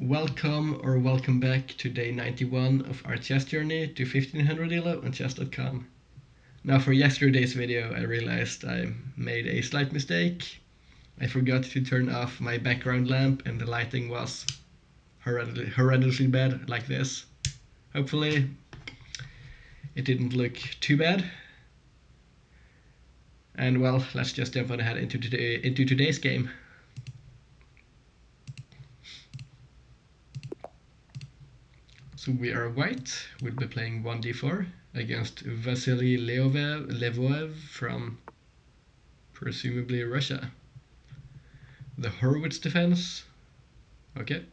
Welcome back to day 91 of our chess journey to 1500 ELO on chess.com. Now for yesterday's video I realized I made a slight mistake. I forgot to turn off my background lamp and the lighting was horrendously bad like this. Hopefully it didn't look too bad. And well, let's just jump on ahead into today's game. So we are white, we'll be playing 1d4 against Vasily Levoev from presumably Russia. The Horowitz defense. Okay.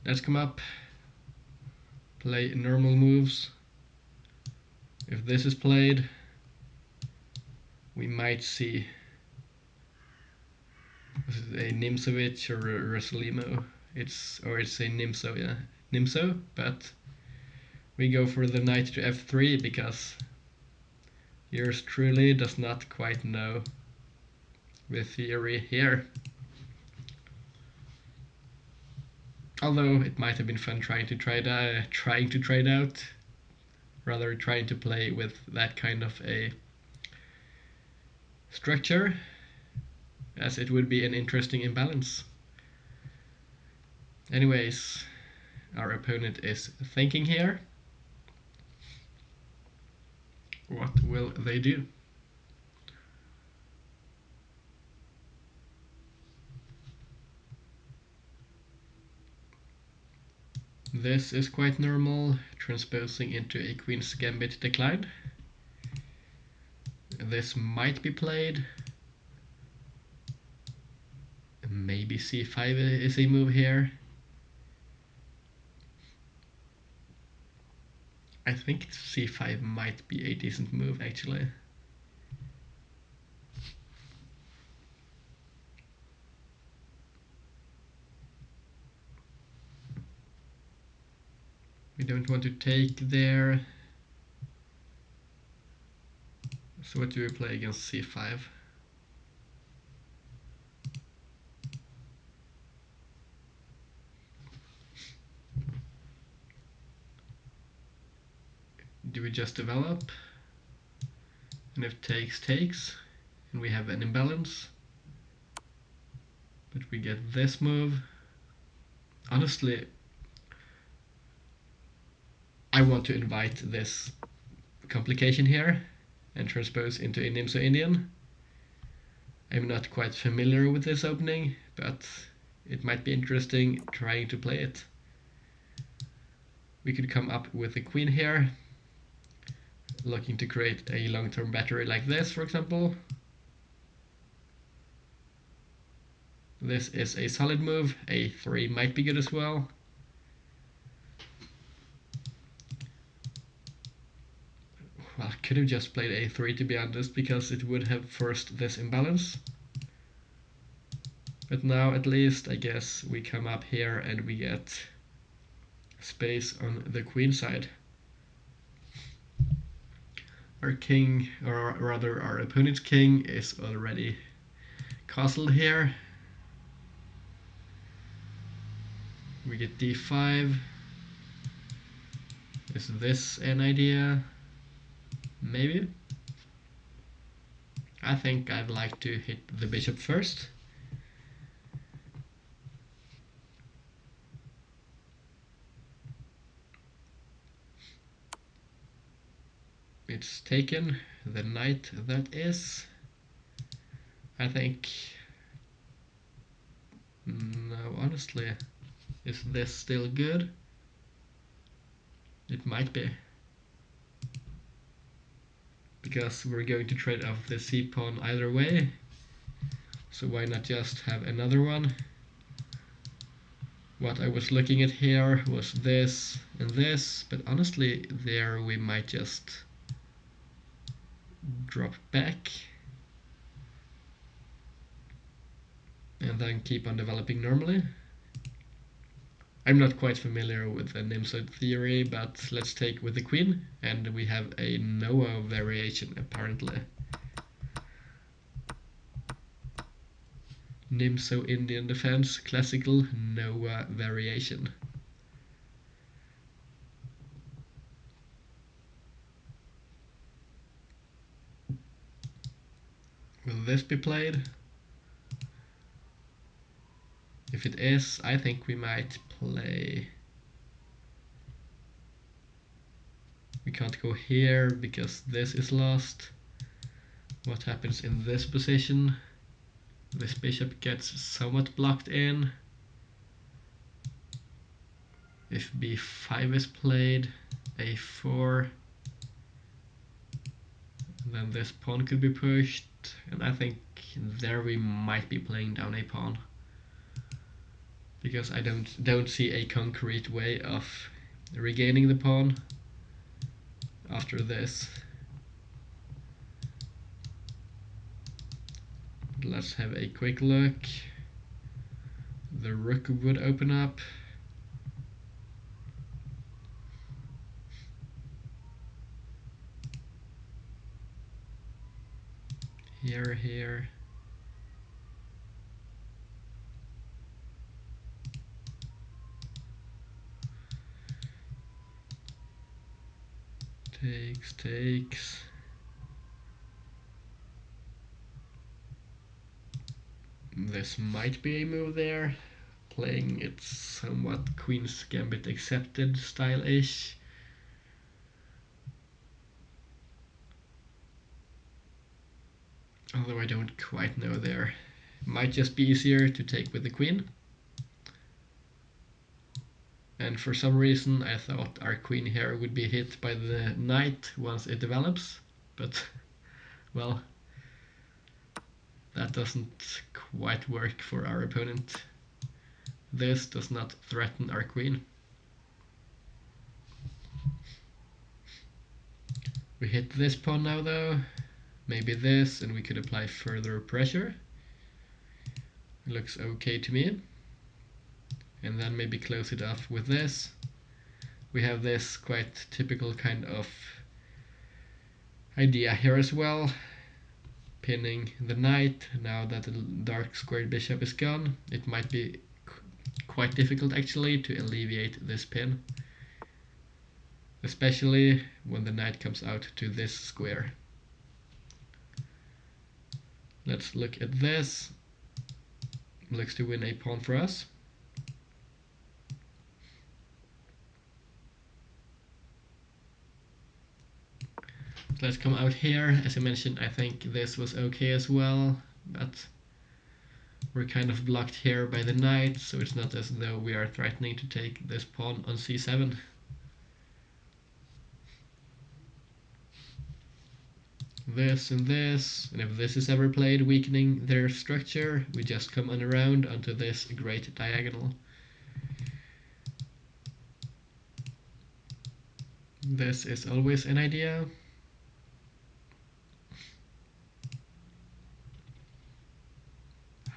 Let's come up, play normal moves. If this is played, we might see a Nimzowitsch or a Rosalimo. It's a Nimzo, yeah. Nimzo, but we go for the knight to f3 because yours truly does not quite know the theory here. Although it might have been fun trying to try it out, rather trying to play with that kind of a structure, as it would be an interesting imbalance. Anyways, our opponent is thinking here. What will they do? This is quite normal, transposing into a queen's gambit decline. This might be played. Maybe c5 is a move here. I think c5 might be a decent move actually. We don't want to take there. So what do we play against c5? Do we just develop? And if takes, and we have an imbalance. But we get this move. Honestly, I want to invite this complication here and transpose into a Nimzo Indian. I'm not quite familiar with this opening, but it might be interesting trying to play it. We could come up with a queen here, looking to create a long-term battery like this, for example. This is a solid move. A3 might be good as well. Well, I could have just played a3 to be honest, because it would have forced this imbalance. But now at least I guess we come up here and we get space on the queen side. Our king, or rather our opponent's king, is already castled here. We get d5. Is this an idea? Maybe. I think I'd like to hit the bishop first. It's taken, the knight that is. I think, no, honestly, is this still good? It might be. Because we're going to trade off the c-pawn either way. So why not just have another one? What I was looking at here was this and this, but honestly there we might just drop back and then keep on developing normally. I'm not quite familiar with the Nimzo theory, but let's take with the queen, and we have a Noah variation apparently. Nimso Indian defense, classical, no variation. Will this be played? If it is, I think we might play... We can't go here because this is lost. What happens in this position? This bishop gets somewhat blocked in. If b5 is played, a4, then this pawn could be pushed, and I think there we might be playing down a pawn, because I don't see a concrete way of regaining the pawn after this. Let's have a quick look. The rook would open up. Here. Takes. This might be a move there, playing it somewhat Queen's Gambit accepted style-ish. Although I don't quite know there. Might just be easier to take with the queen. And for some reason I thought our queen here would be hit by the knight once it develops, but well, that doesn't quite work for our opponent. This does not threaten our queen. We hit this pawn now though, maybe this, and we could apply further pressure. It looks okay to me. And then maybe close it off with this. We have this quite typical kind of idea here as well. Pinning the knight. Now that the dark squared bishop is gone, it might be quite difficult actually to alleviate this pin, especially when the knight comes out to this square. Let's look at this. Looks to win a pawn for us. Let's come out here. As I mentioned, I think this was okay as well, but we're kind of blocked here by the knight, so it's not as though we are threatening to take this pawn on c7. This, and if this is ever played weakening their structure, we just come on around onto this great diagonal. This is always an idea.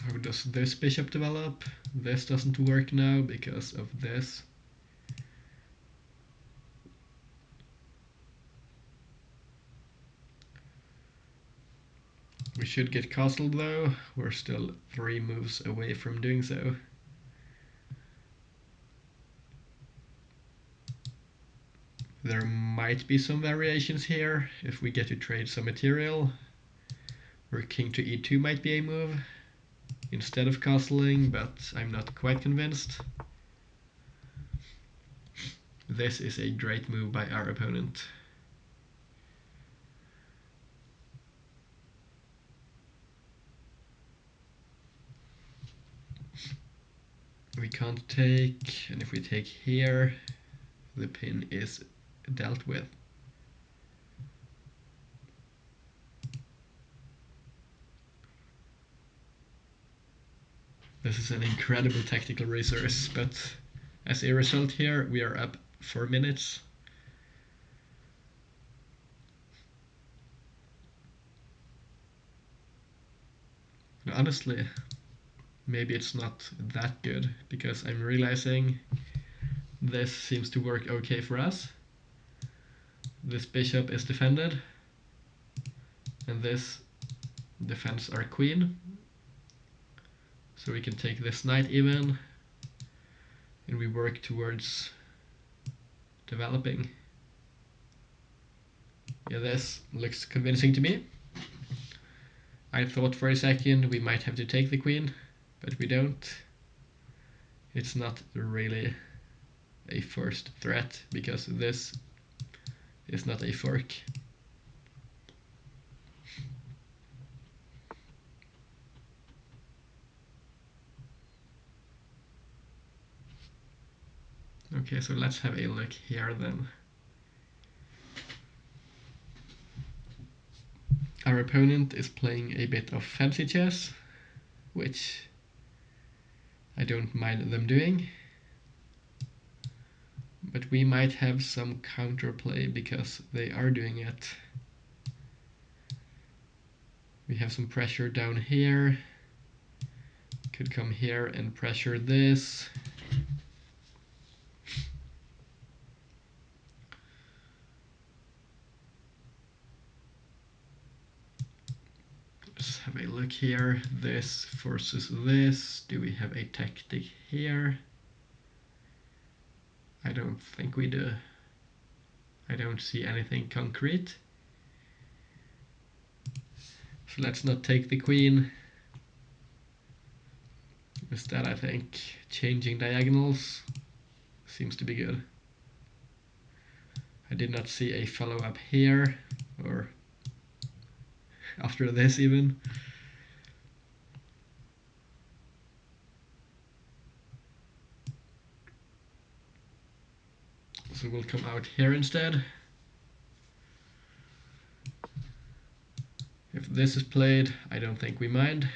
How does this bishop develop? This doesn't work now because of this. We should get castled though. We're still 3 moves away from doing so. There might be some variations here if we get to trade some material. Where king to e2 might be a move instead of castling, but I'm not quite convinced. This is a great move by our opponent. We can't take, and if we take here, the pin is dealt with. This is an incredible tactical resource, but as a result here, we are up 4 minutes. And honestly, maybe it's not that good, because I'm realizing this seems to work okay for us. This bishop is defended, and this defends our queen. So we can take this knight even, and we work towards developing. Yeah, this looks convincing to me. I thought for a second we might have to take the queen, but we don't. It's not really a first threat because this is not a fork. Okay, so let's have a look here then. Our opponent is playing a bit of fancy chess, which I don't mind them doing. But we might have some counterplay because they are doing it. We have some pressure down here. Could come here and pressure this. Let's have a look here. This versus this. Do we have a tactic here? I don't think we do. I don't see anything concrete. So let's not take the queen. Instead, I think changing diagonals seems to be good. I did not see a follow-up here, or after this even. So we'll come out here instead. If this is played, I don't think we mind.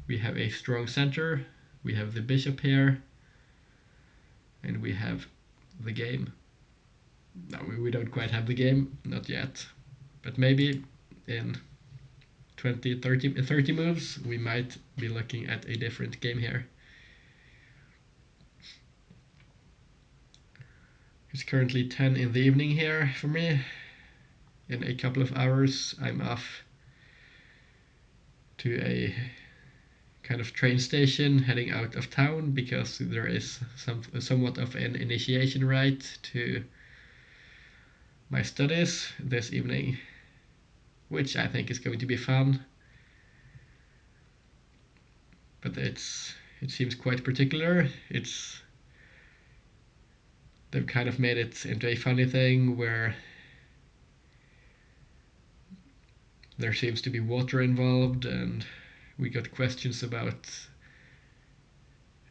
We have a strong center, we have the bishop here, and we have the game. No, we don't quite have the game, not yet. But maybe in 30 moves, we might be looking at a different game here. It's currently 10 in the evening here for me. In a couple of hours, I'm off to a kind of train station heading out of town because there is somewhat of an initiation rite to my studies this evening, which I think is going to be fun. But it seems quite particular. They've kind of made it into a funny thing where there seems to be water involved, and we got questions about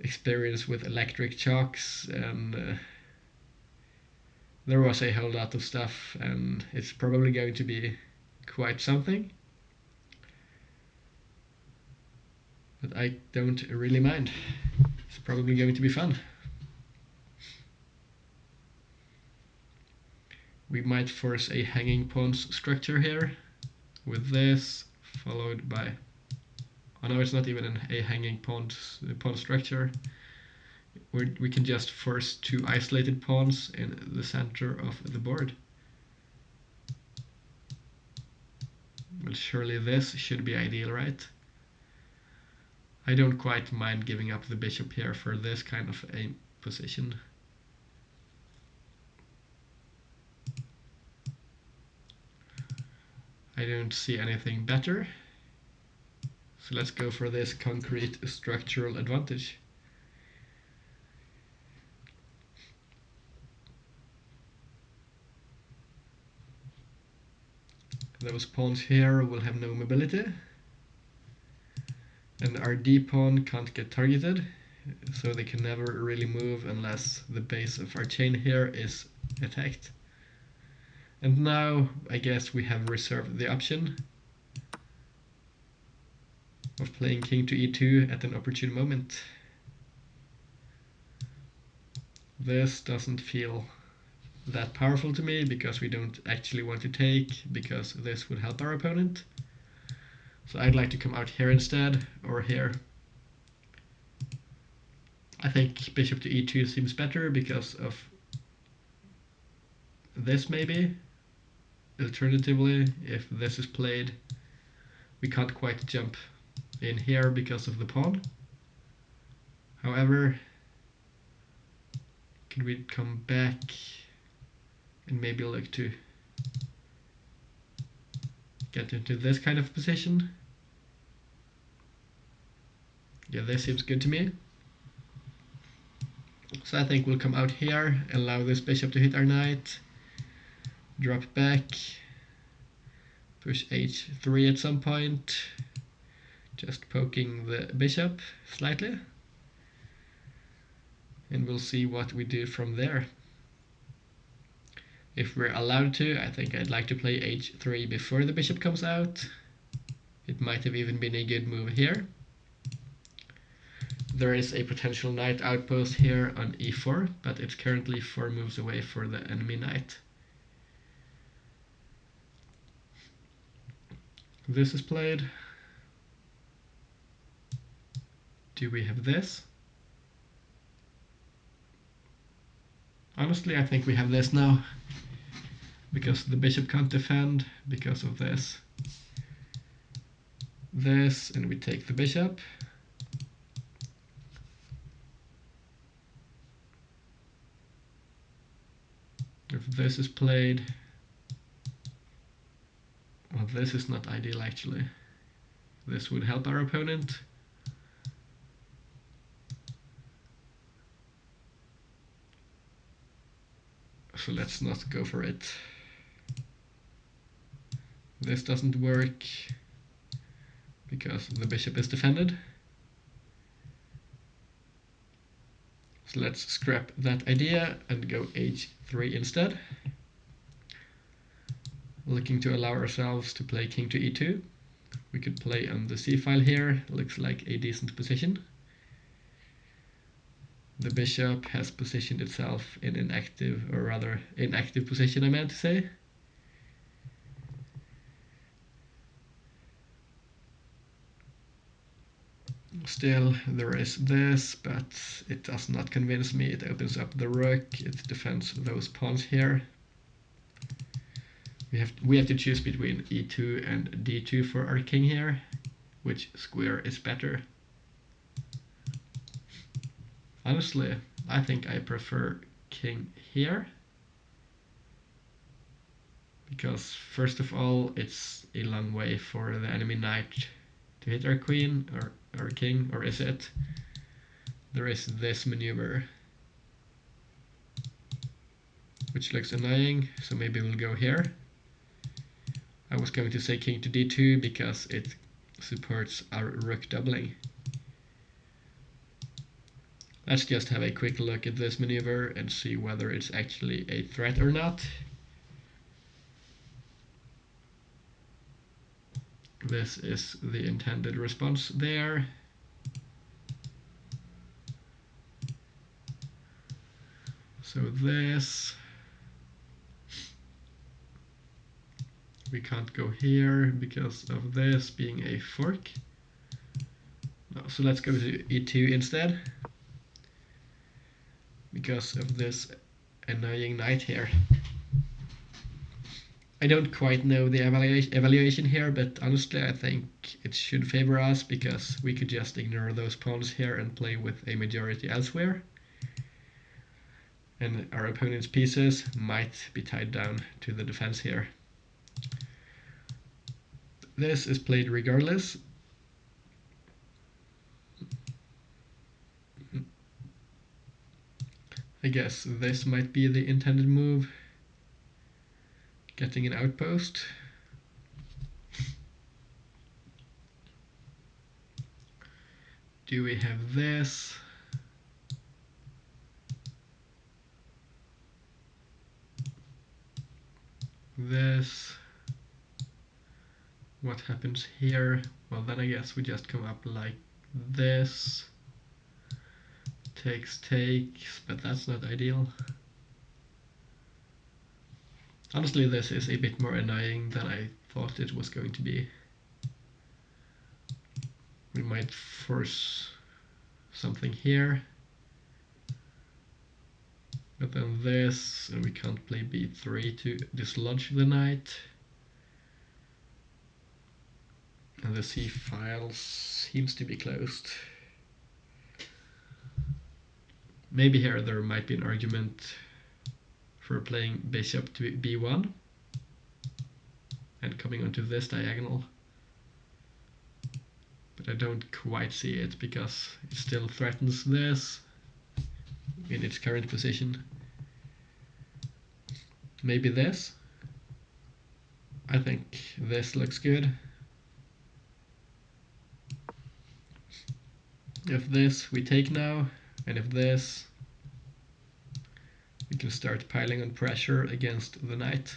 experience with electric shocks, and there was a whole lot of stuff, and it's probably going to be quite something. But I don't really mind. It's probably going to be fun. We might force a hanging pawns structure here with this, followed by... Oh no, it's not even a hanging pawn structure. We can just force two isolated pawns in the center of the board. Well, surely this should be ideal, right? I don't quite mind giving up the bishop here for this kind of a position. I don't see anything better. So let's go for this concrete structural advantage. Those pawns here will have no mobility. And our D pawn can't get targeted, so they can never really move unless the base of our chain here is attacked. And now I guess we have reserved the option of playing king to e2 at an opportune moment. This doesn't feel that powerful to me because we don't actually want to take, because this would help our opponent. So I'd like to come out here instead, or here. I think bishop to e2 seems better because of this maybe. Alternatively, if this is played, we can't quite jump in here because of the pawn. However, could we come back and maybe look to get into this kind of position? Yeah, this seems good to me. So I think we'll come out here, allow this bishop to hit our knight, drop back, push h3 at some point, just poking the bishop slightly, and we'll see what we do from there. If we're allowed to, I think I'd like to play h3 before the bishop comes out. It might have even been a good move here. There is a potential knight outpost here on e4, but it's currently 4 moves away for the enemy knight. This is played. Do we have this? Honestly, I think we have this now, because the bishop can't defend because of this. This, and we take the bishop. If this is played, well, this is not ideal actually. This would help our opponent. So let's not go for it. This doesn't work because the bishop is defended. So let's scrap that idea and go h3 instead. Looking to allow ourselves to play king to e2. We could play on the c file here, looks like a decent position. The bishop has positioned itself in an active, or rather inactive position, I meant to say. Still, there is this, but it does not convince me. It opens up the rook, it defends those pawns here. We have to choose between e2 and d2 for our king here. Which square is better? Honestly, I think I prefer king here. Because first of all, it's a long way for the enemy knight to hit our queen or our king, or is it? There is this maneuver, which looks annoying, so maybe we'll go here. I was going to say king to d2 because it supports our rook doubling. Let's just have a quick look at this maneuver and see whether it's actually a threat or not. This is the intended response there. So this, we can't go here because of this being a fork. No, so let's go to e2 instead, because of this annoying knight here. I don't quite know the evaluation here, but honestly I think it should favor us, because we could just ignore those pawns here and play with a majority elsewhere. And our opponent's pieces might be tied down to the defense here. This is played regardless. I guess this might be the intended move. Getting an outpost. Do we have this? This. What happens here? Well, then I guess we just come up like this. Takes, but that's not ideal. Honestly, this is a bit more annoying than I thought it was going to be. We might force something here. But then this, and we can't play b3 to dislodge the knight. And the C file seems to be closed. Maybe here there might be an argument for playing bishop to b1 and coming onto this diagonal. But I don't quite see it because it still threatens this in its current position. Maybe this? I think this looks good. If this we take now, and if this, we can start piling on pressure against the knight.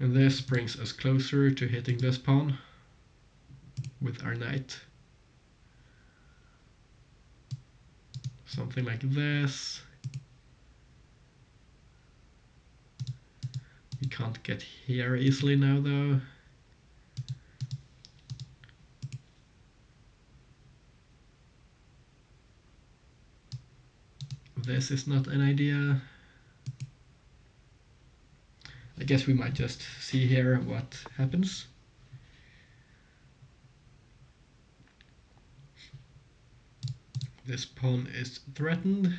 And this brings us closer to hitting this pawn with our knight. Something like this. We can't get here easily now though. This is not an idea. I guess we might just see here what happens. This pawn is threatened.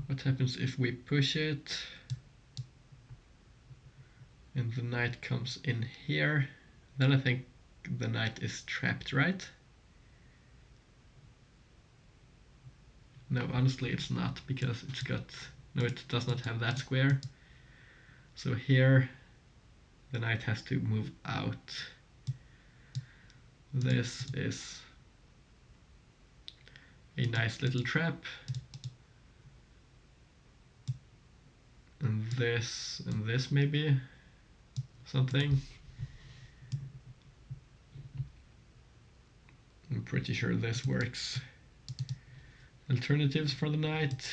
What happens if we push it? And the knight comes in here. Then I think the knight is trapped, right? No, honestly it's not, because it's got... No, it does not have that square. So here the knight has to move out. This is a nice little trap. And this maybe something. I'm pretty sure this works. Alternatives for the knight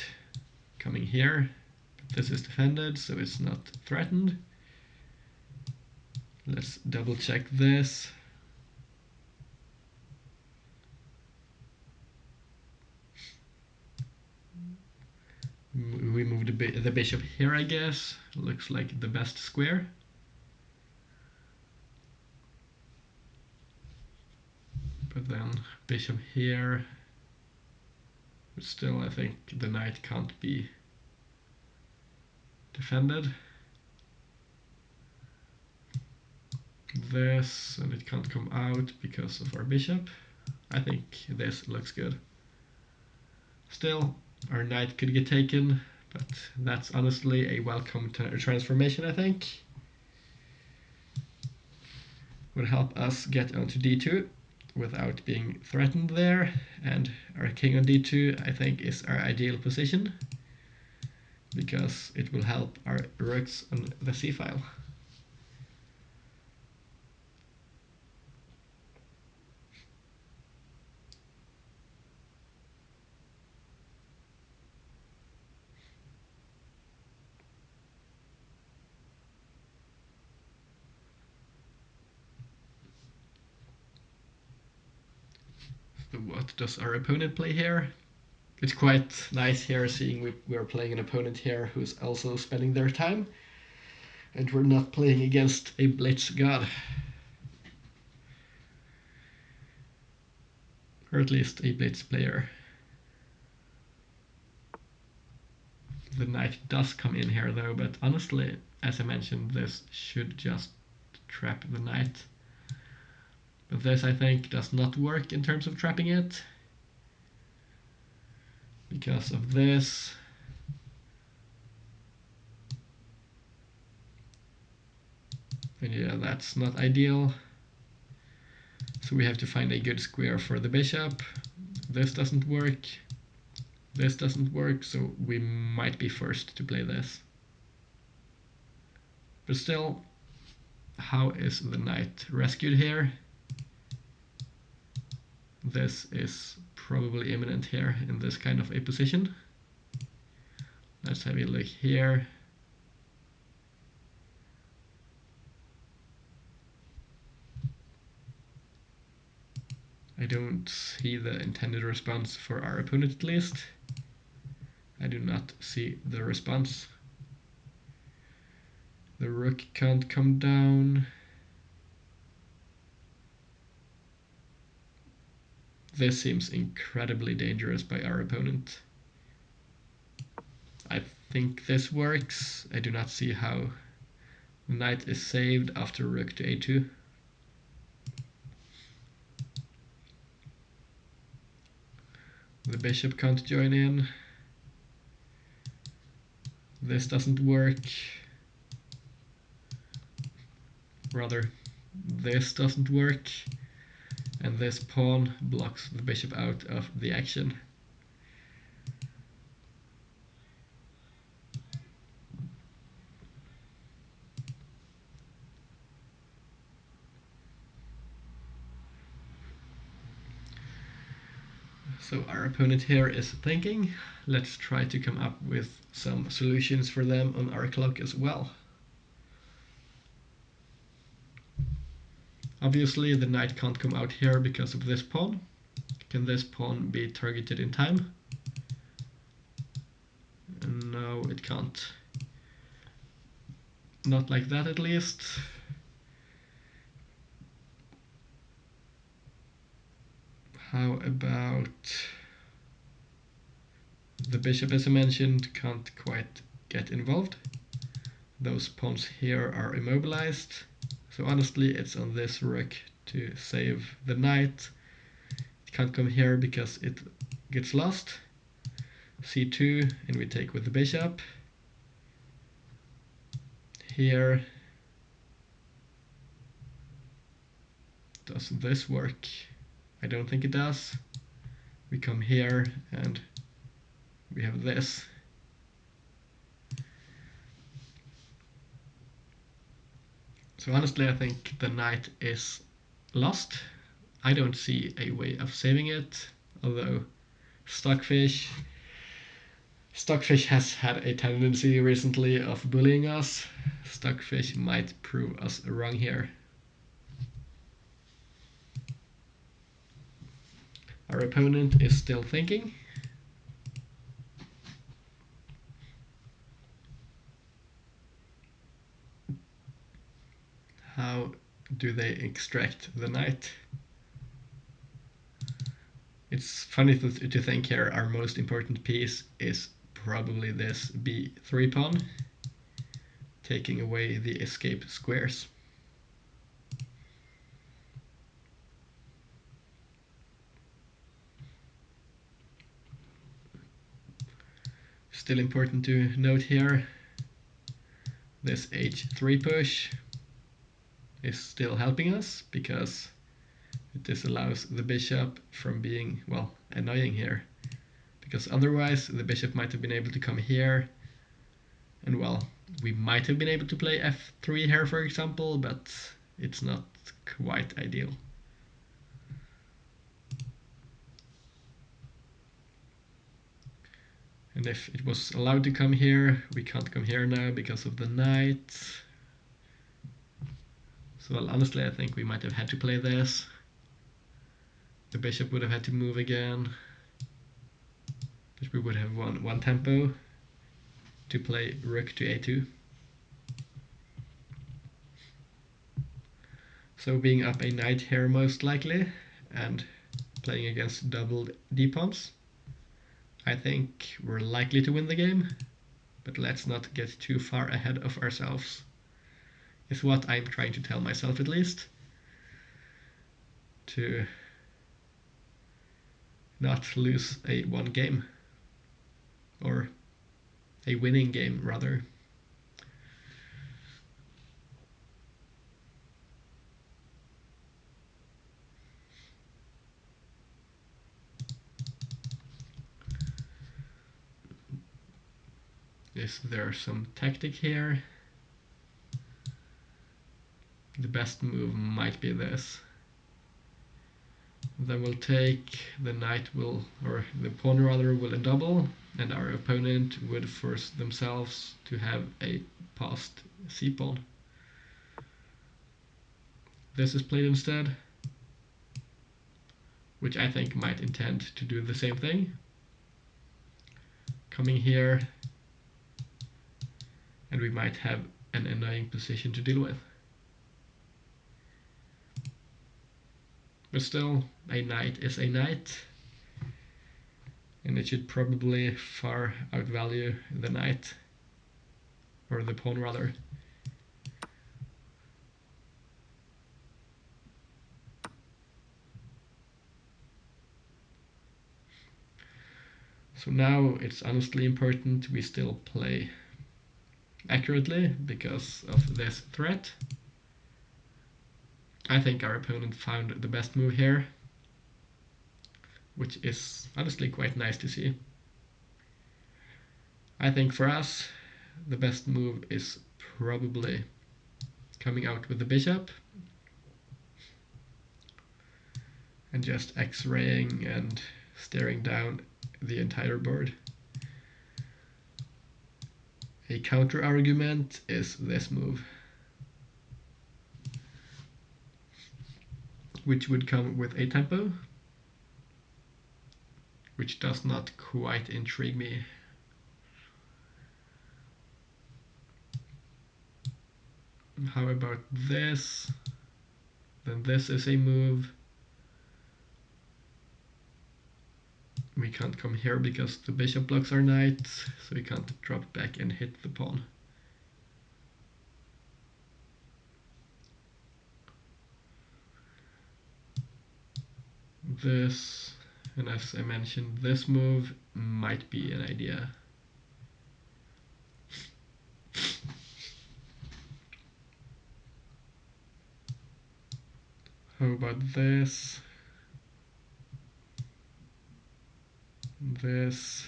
coming here, but this is defended, so it's not threatened. Let's double check this. We move the bishop here, I guess. Looks like the best square. But then bishop here. But still, I think the knight can't be defended. This, and it can't come out because of our bishop. I think this looks good. Still, our knight could get taken, but that's honestly a welcome transformation, I think. Would help us get onto d2 without being threatened there, and our king on d2 I think is our ideal position because it will help our rooks on the c file. So what does our opponent play here? It's quite nice here seeing we're playing an opponent here who's also spending their time, and we're not playing against a blitz god. Or at least a blitz player. The knight does come in here though, but honestly, as I mentioned, this should just trap the knight. But this, I think, does not work in terms of trapping it. Because of this. And yeah, that's not ideal. So we have to find a good square for the bishop. This doesn't work. This doesn't work, so we might be forced to play this. But still, how is the knight rescued here? This is probably imminent here in this kind of a position. Let's have a look here. I don't see the intended response for our opponent at least. I do not see the response. The rook can't come down. This seems incredibly dangerous by our opponent. I think this works. I do not see how the knight is saved after rook to a2. The bishop can't join in. This doesn't work. Rather, this doesn't work. And this pawn blocks the bishop out of the action. So our opponent here is thinking. Let's try to come up with some solutions for them on our clock as well. Obviously the knight can't come out here because of this pawn. Can this pawn be targeted in time? No, it can't. Not like that at least. How about the bishop, as I mentioned, can't quite get involved. Those pawns here are immobilized. So honestly, it's on this rook to save the knight. It can't come here because it gets lost. c2, and we take with the bishop. Here, does this work? I don't think it does. We come here and we have this. So honestly, I think the knight is lost. I don't see a way of saving it, although Stockfish has had a tendency recently of bullying us. Stockfish might prove us wrong here. Our opponent is still thinking. How do they extract the knight? It's funny to think here our most important piece is probably this b3 pawn, taking away the escape squares. Still important to note here, this h3 push is still helping us because it disallows the bishop from being, well, annoying here. Because otherwise the bishop might have been able to come here, and well, we might have been able to play f3 here, for example, but it's not quite ideal. And if it was allowed to come here, we can't come here now because of the knight. So well, honestly, I think we might have had to play this. The bishop would have had to move again, but we would have won one tempo to play rook to a2. So being up a knight here most likely, and playing against double d-pawns, I think we're likely to win the game, but let's not get too far ahead of ourselves, is what I'm trying to tell myself at least, to not lose a one game, or a winning game rather. Is there some tactic here? The best move might be this. Then we'll take, the knight will, or the pawn rather, will double, and our opponent would force themselves to have a passed c-pawn. This is played instead. which I think might intend to do the same thing. Coming here, and we might have an annoying position to deal with. But still, a knight is a knight, and it should probably far outvalue the knight, or the pawn rather. So now it's honestly important we still play accurately because of this threat. I think our opponent found the best move here, which is honestly quite nice to see. I think for us, the best move is probably coming out with the bishop and just x-raying and staring down the entire board. A counter argument is this move, which would come with a tempo, which does not quite intrigue me. How about this? Then this is a move. We can't come here because the bishop blocks our knight, so we can't drop back and hit the pawn. This, and as I mentioned, this move might be an idea. How about this? This.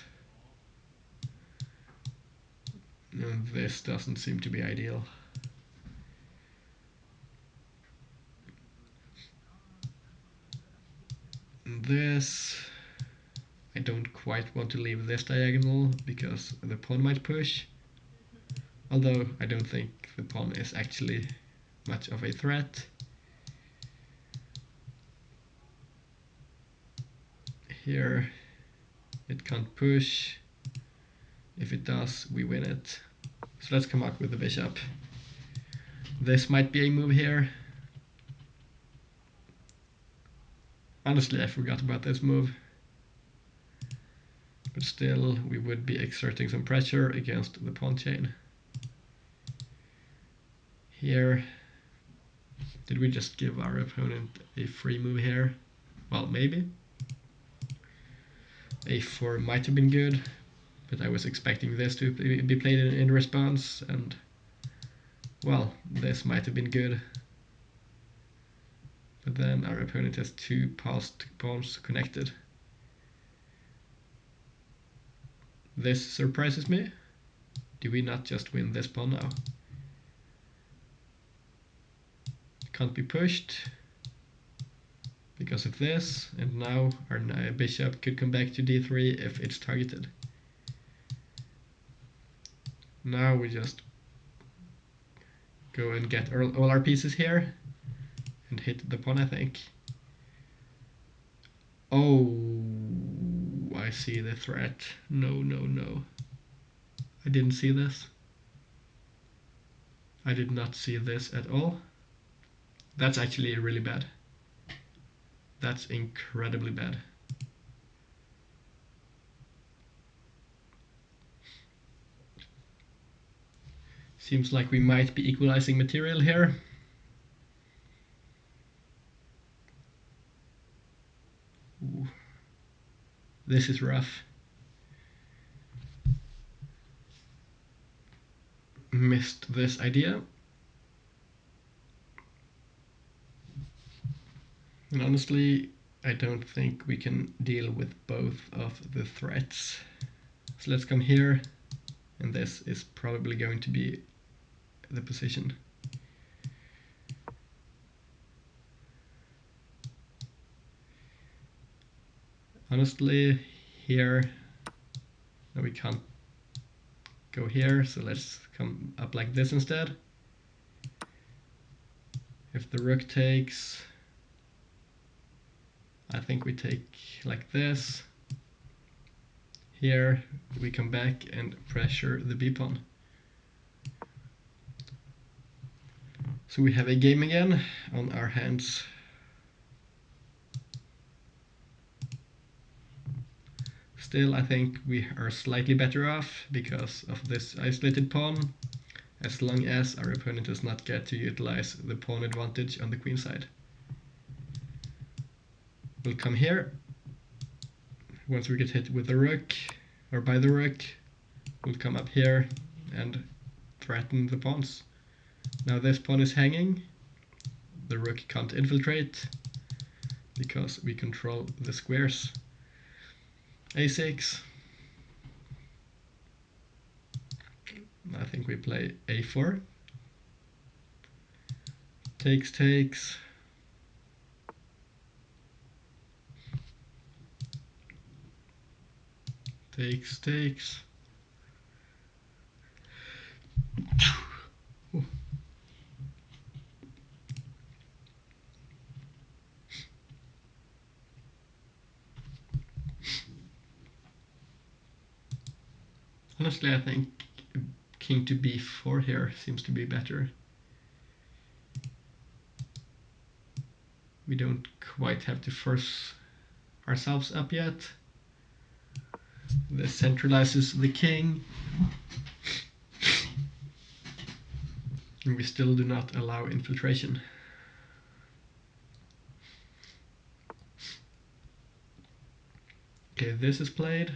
And this doesn't seem to be ideal. This. I don't quite want to leave this diagonal because the pawn might push. Although I don't think the pawn is actually much of a threat. Here it can't push. If it does, we win it. So let's come out with the bishop. This might be a move here. Honestly, I forgot about this move. But still, we would be exerting some pressure against the pawn chain. Here, did we just give our opponent a free move here? Well, maybe. A4 might have been good, but I was expecting this to be played in response, and well, this might have been good. But then our opponent has two passed pawns connected. This surprises me. Do we not just win this pawn now? Can't be pushed because of this, and now our bishop could come back to d3 if it's targeted. Now we just go and get all our pieces here and hit the pawn, I think. Oh, I see the threat. No, no, no. I didn't see this. I did not see this at all. That's actually really bad. That's incredibly bad. Seems like we might be equalizing material here. Ooh. This is rough. Missed this idea. And honestly, I don't think we can deal with both of the threats. So let's come here, and this is probably going to be the position. Honestly, here, no, we can't go here, so let's come up like this instead. If the rook takes, I think we take like this. Here we come back and pressure the b-pawn. So we have a game again on our hands. Still, I think we are slightly better off because of this isolated pawn, as long as our opponent does not get to utilize the pawn advantage on the queen side. We'll come here. Once we get hit with the rook, or by the rook, we'll come up here and threaten the pawns. Now this pawn is hanging. The rook can't infiltrate because we control the squares. a6. I think we play a4. Takes, takes. Takes, takes. Honestly, I think king to b4 here seems to be better. We don't quite have to force ourselves up yet. This centralizes the king. And we still do not allow infiltration. Okay, this is played.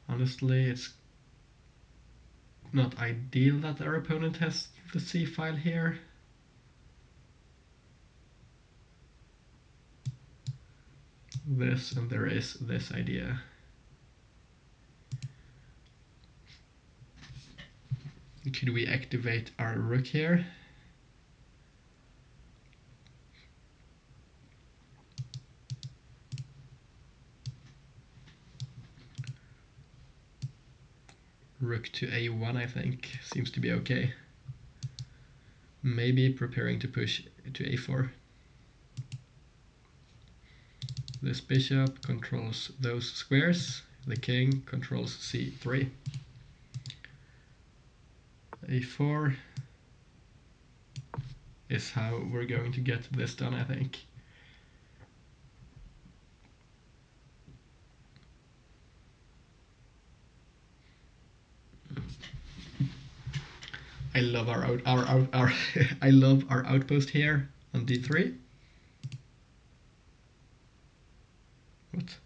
Honestly, it's not ideal that our opponent has the c file here. This, and there is this idea. Could we activate our rook here? Rook to a1, I think, seems to be okay. Maybe preparing to push to a4. This bishop controls those squares. The king controls c3. a4 is how we're going to get this done, I think. I love our I love our outpost here on d3. What?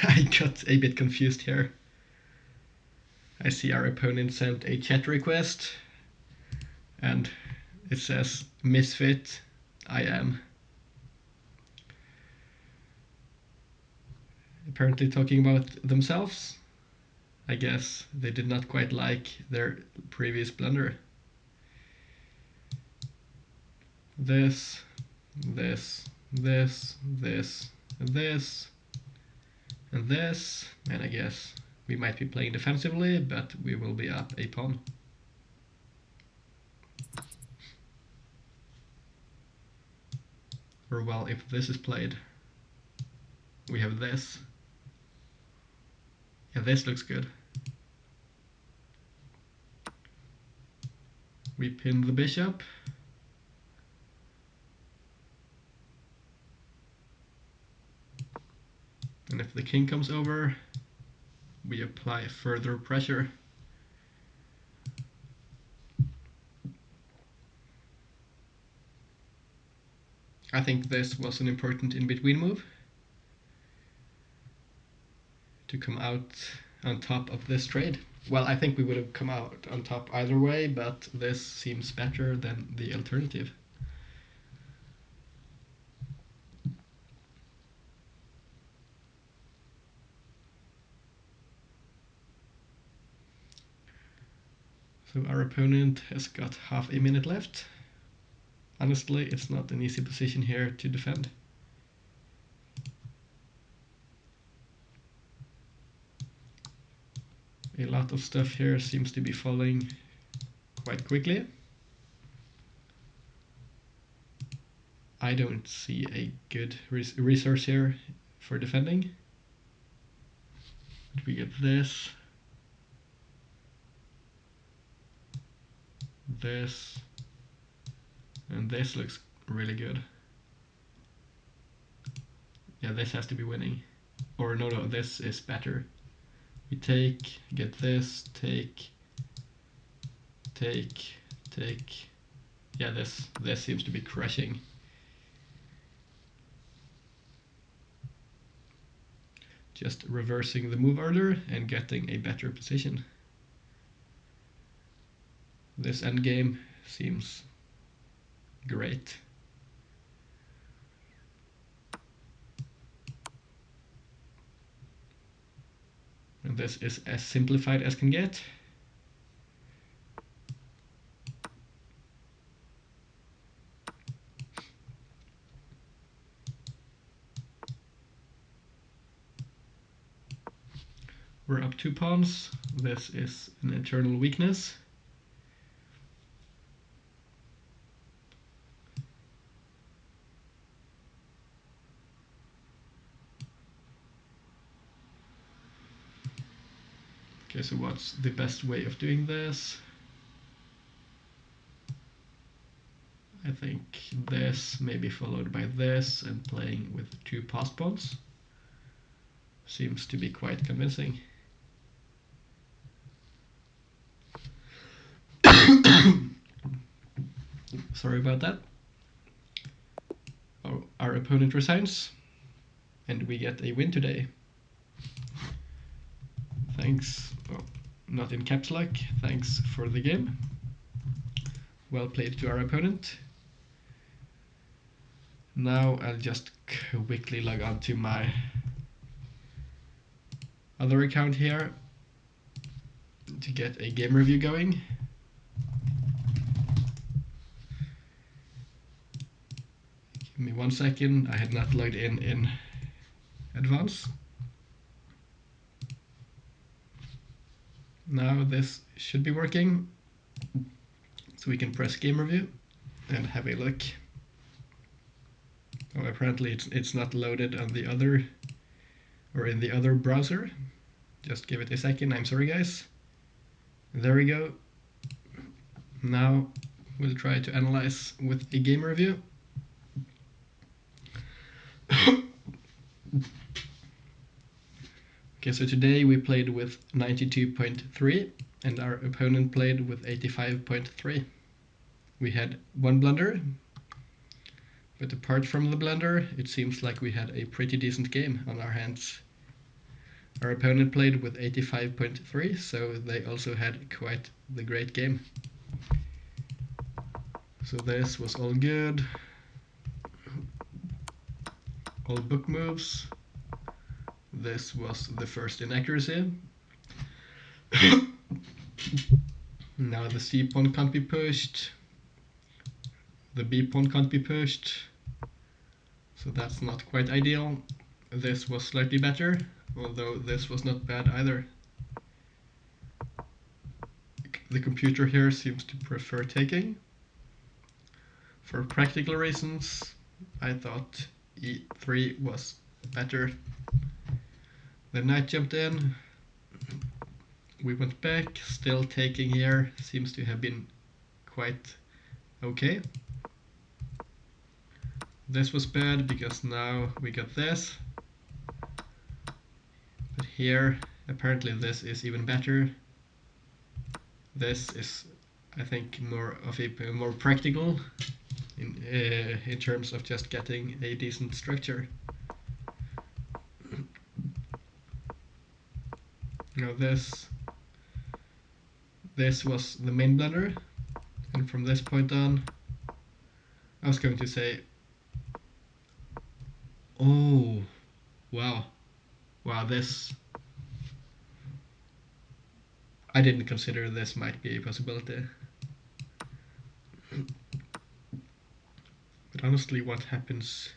I got a bit confused here. I see our opponent sent a chat request and it says misfit. I am. Apparently talking about themselves. I guess they did not quite like their previous blunder. This, this, this, this, and this, and this, and I guess we might be playing defensively, but we will be up a pawn. Or well, if this is played, we have this. Yeah, this looks good. We pin the bishop. And if the king comes over, we apply further pressure. I think this was an important in-between move to come out on top of this trade. Well, I think we would have come out on top either way, but this seems better than the alternative. So our opponent has got half a minute left. Honestly, it's not an easy position here to defend. A lot of stuff here seems to be falling quite quickly. I don't see a good resource here for defending. But we get this, this, and this looks really good. Yeah, this has to be winning. Or no, this is better. We take, get this, take. Yeah, this seems to be crushing. Just reversing the move order and getting a better position. This endgame seems great. And this is as simplified as can get. We're up 2 pawns. This is an internal weakness. Okay, so what's the best way of doing this? I think this, maybe followed by this, and playing with 2 passed pawns. Seems to be quite convincing. Sorry about that. Our opponent resigns, and we get a win today. Thanks, oh, not in caps lock, thanks for the game. Well played to our opponent. Now I'll just quickly log on to my other account here to get a game review going. Give me 1 second, I had not logged in advance. Now this should be working, so we can press game review and have a look. Oh, apparently it's not loaded on the other, or in the other browser. Just give it a second, I'm sorry guys. There we go. Now we'll try to analyze with a game review. Okay, so today we played with 92.3 and our opponent played with 85.3. We had 1 blunder, but apart from the blunder, it seems like we had a pretty decent game on our hands. Our opponent played with 85.3, so they also had quite the great game. So this was all good. All book moves. This was the first inaccuracy. Now the C pawn can't be pushed. The B pawn can't be pushed. So that's not quite ideal. This was slightly better, although this was not bad either. The computer here seems to prefer taking. For practical reasons, I thought E3 was better. The knight jumped in. We went back, still taking here, seems to have been quite okay. This was bad because now we got this. But here, apparently this is even better. This is, I think, more of a more practical in terms of just getting a decent structure. Now this was the main blunder, and from this point on, I was going to say, oh, wow, this, I didn't consider this might be a possibility. But honestly, what happens?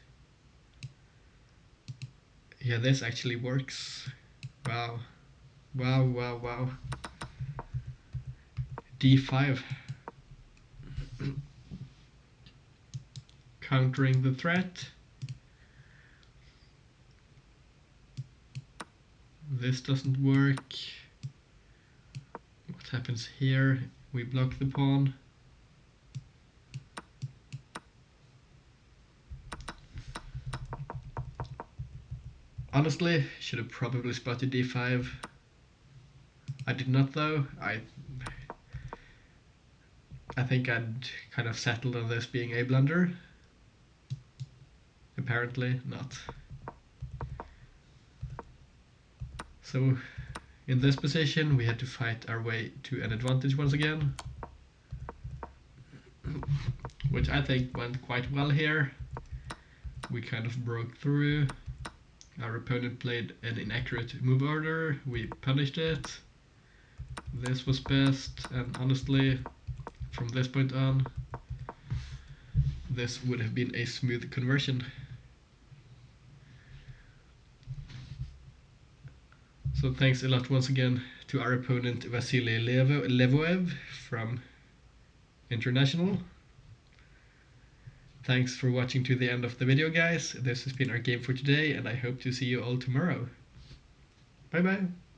Yeah, this actually works. Wow. D5. Countering the threat. This doesn't work. What happens here? We block the pawn. Honestly, should have probably spotted d5. I did not though. I think I'd kind of settled on this being a blunder. Apparently not. So in this position we had to fight our way to an advantage once again, which I think went quite well here. We kind of broke through. Our opponent played an inaccurate move order. We punished it. This was best, and honestly, from this point on, this would have been a smooth conversion. So thanks a lot once again to our opponent Vasily Levoev from International. Thanks for watching to the end of the video, guys. This has been our game for today, and I hope to see you all tomorrow. Bye bye!